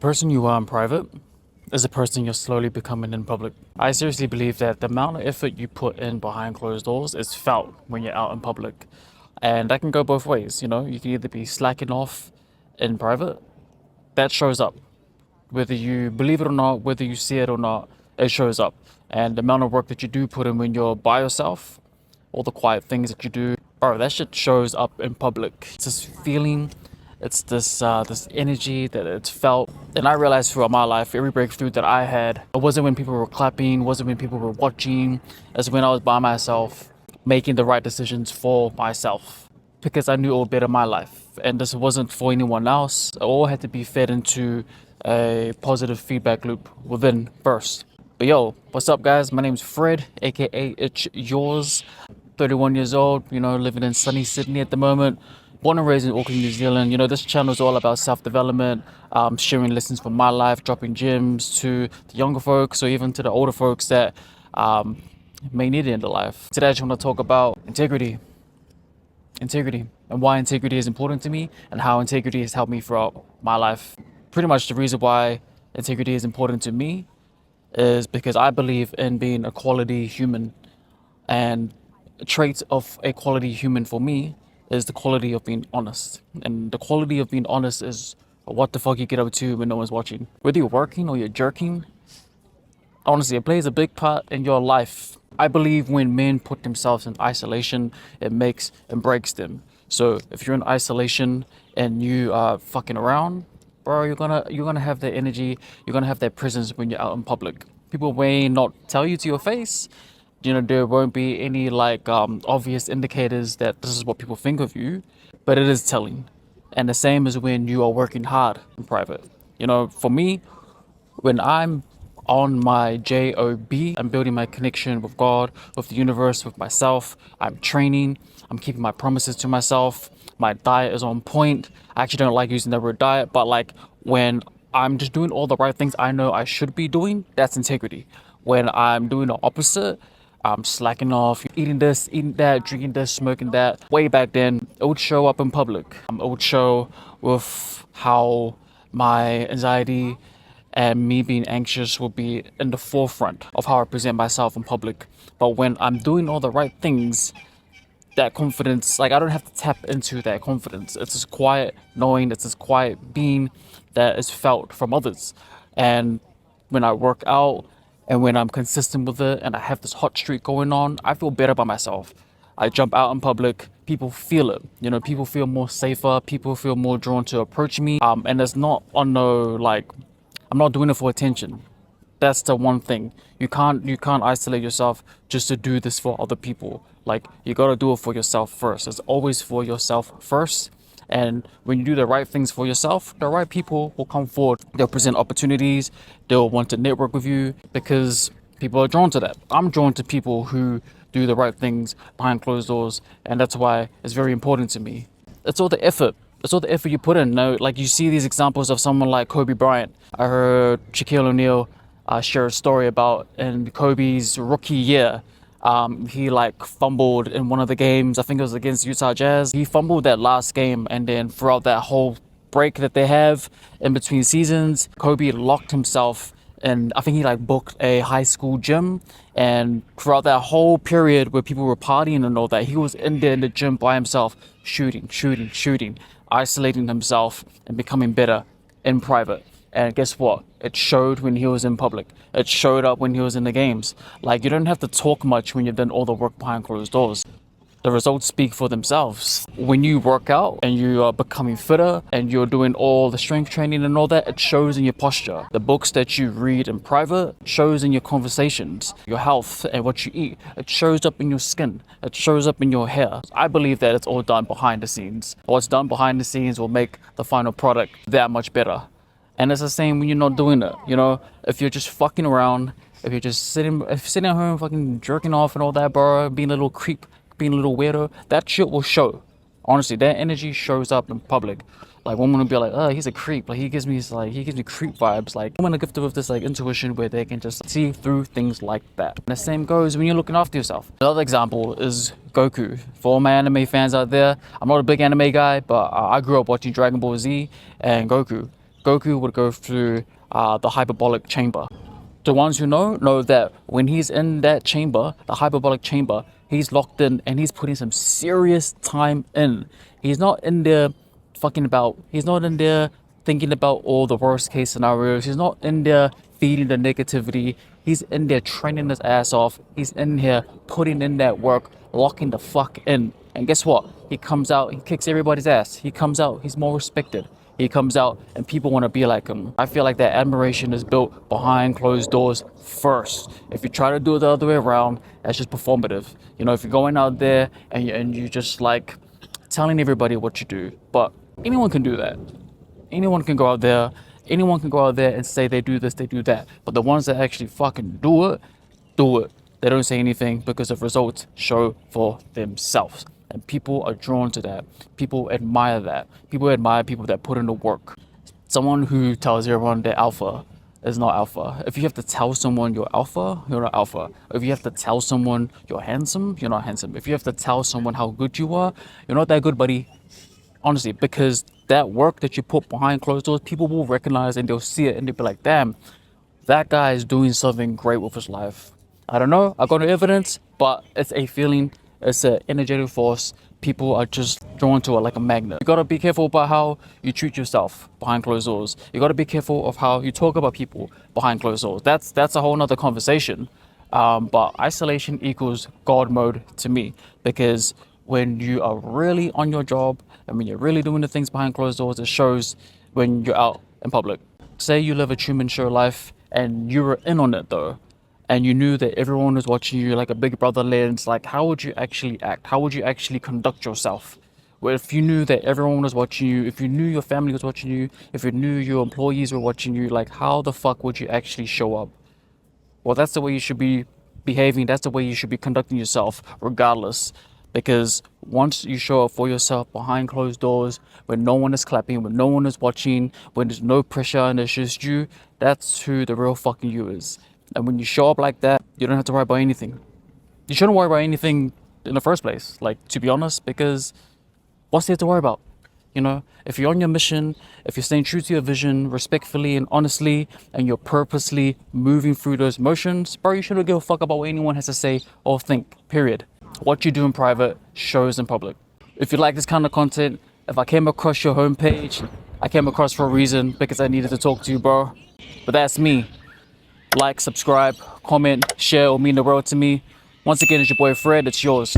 person you are in private is the person you're slowly becoming in public. I seriously believe that the amount of effort you put in behind closed doors is felt when you're out in public. And that can go both ways, you know? You can either be slacking off in private, that shows up. Whether you believe it or not, whether you see it or not, it shows up. And the amount of work that you do put in when you're by yourself, all the quiet things that you do, bro, that shit shows up in public. It's this feeling, it's this energy that it's felt. And I realized throughout my life, every breakthrough that I had, it wasn't when people were clapping, wasn't when people were watching, it's when I was by myself, making the right decisions for myself. Because I knew all better my life. And this wasn't for anyone else. It all had to be fed into a positive feedback loop within first. But yo, what's up guys? My name's Fred, aka It's Yours. 31 years old, you know, living in sunny Sydney at the moment. Born and raised in Auckland, New Zealand. You know, this channel is all about self-development, sharing lessons from my life, dropping gems to the younger folks or even to the older folks that may need it in their life. Today I just want to talk about integrity and why integrity is important to me and how integrity has helped me throughout my life. Pretty much the reason why integrity is important to me is because I believe in being a quality human, and a trait of a quality human for me is the quality of being honest. And the quality of being honest is what the fuck you get up to when no one's watching. Whether you're working or you're jerking, honestly, it plays a big part in your life. I believe when men put themselves in isolation, it makes and breaks them. So if you're in isolation and you are fucking around, bro, you're gonna have that energy, you're gonna have that presence when you're out in public. People may not tell you to your face, you know, there won't be any obvious indicators that this is what people think of you, but it is telling. And the same as when you are working hard in private. You know, for me, when I'm on my job, I'm building my connection with God, with the universe, with myself. I'm training, I'm keeping my promises to myself. My diet is on point. I actually don't like using the word diet, but like when I'm just doing all the right things I know I should be doing, that's integrity. When I'm doing the opposite, I'm slacking off, eating this, eating that, drinking this, smoking that. Way back then, it would show up in public. It would show with how my anxiety and me being anxious will be in the forefront of how I present myself in public. But when I'm doing all the right things, that confidence, like I don't have to tap into that confidence. It's this quiet knowing, it's this quiet being that is felt from others. And when I work out and when I'm consistent with it and I have this hot streak going on, I feel better by myself. I jump out in public, people feel it. You know, people feel more safer, people feel more drawn to approach me. And it's not on no I'm not doing it for attention. That's the one thing. You can't isolate yourself just to do this for other people. Like, you gotta do it for yourself first. It's always for yourself first. And when you do the right things for yourself, the right people will come forward. They'll present opportunities. They'll want to network with you because people are drawn to that. I'm drawn to people who do the right things behind closed doors, and that's why it's very important to me. It's all the effort. It's all the effort you put in. No, like you see these examples of someone like Kobe Bryant. I heard Shaquille O'Neal share a story about in Kobe's rookie year. He fumbled in one of the games. I think it was against Utah Jazz. He fumbled that last game, and then throughout that whole break that they have in between seasons, Kobe locked himself, and I think he booked a high school gym. And throughout that whole period where people were partying and all that, he was in there in the gym by himself, shooting, isolating himself and becoming better in private. And guess what? It showed when he was in public. It showed up when he was in the games. Like, you don't have to talk much when you've done all the work behind closed doors. The results speak for themselves. When you work out and you are becoming fitter and you're doing all the strength training and all that, it shows in your posture. The books that you read in private shows in your conversations, your health and what you eat. It shows up in your skin. It shows up in your hair. I believe that it's all done behind the scenes. What's done behind the scenes will make the final product that much better. And it's the same when you're not doing it. You know, if you're just fucking around, if you're just sitting at home fucking jerking off and all that, bro, being a little creep, being a little weirdo, that shit will show. Honestly, that energy shows up in public. Like, women will be like, oh, he's a creep. Like, he gives me creep vibes. Like, women are gifted with this intuition where they can just see through things like that. And the same goes when you're looking after yourself. Another example is Goku. For all my anime fans out there, I'm not a big anime guy, but I grew up watching Dragon Ball Z and Goku. Goku would go through the hyperbolic chamber. The ones who know that when he's in that chamber, the hyperbolic chamber, he's locked in and he's putting some serious time in. He's not in there he's not in there thinking about all the worst case scenarios. He's not in there feeding the negativity. He's in there training his ass off. He's in here putting in that work, locking the fuck in. And guess what? He comes out, he kicks everybody's ass. He comes out, he's more respected. He comes out and people want to be like him. I feel like that admiration is built behind closed doors first. If you try to do it the other way around, that's just performative. You know, if you're going out there and you just like telling everybody what you do, but anyone can do that. Anyone can go out there and say they do this, they do that. But the ones that actually fucking do it. They don't say anything because the results show for themselves. And people are drawn to that. People admire that. People admire people that put in the work. Someone who tells everyone they're alpha is not alpha. If you have to tell someone you're alpha, you're not alpha. If you have to tell someone you're handsome, you're not handsome. If you have to tell someone how good you are, you're not that good, buddy. Honestly, because that work that you put behind closed doors, people will recognize and they'll see it and they'll be like, damn, that guy is doing something great with his life. I don't know, I got no evidence, but it's a feeling, it's an energetic force. People are just drawn to it like a magnet. You gotta be careful about how you treat yourself behind closed doors. You gotta be careful of how you talk about people behind closed doors. That's a whole nother conversation. But isolation equals God mode to me, because when you are really on your job and when you're really doing the things behind closed doors, it shows when you're out in public. Say you live a Truman Show life and you were in on it though, and you knew that everyone was watching you like a Big Brother lens, like how would you actually act? How would you actually conduct yourself? Well, if you knew that everyone was watching you, if you knew your family was watching you, if you knew your employees were watching you, like how the fuck would you actually show up? Well, that's the way you should be behaving. That's the way you should be conducting yourself regardless. Because once you show up for yourself behind closed doors, when no one is clapping, when no one is watching, when there's no pressure and it's just you, that's who the real fucking you is. And when you show up like that, you don't have to worry about anything. You shouldn't worry about anything in the first place, like, to be honest, because what's there to worry about? You know, if you're on your mission, if you're staying true to your vision respectfully and honestly, and you're purposely moving through those motions, bro, you shouldn't give a fuck about what anyone has to say or think, period. What you do in private shows in public. If you like this kind of content, if I came across your homepage, I came across for a reason, because I needed to talk to you, bro. But that's me. Like, subscribe, comment, share, will mean the world to me. Once again, it's your boy Fred, it's yours.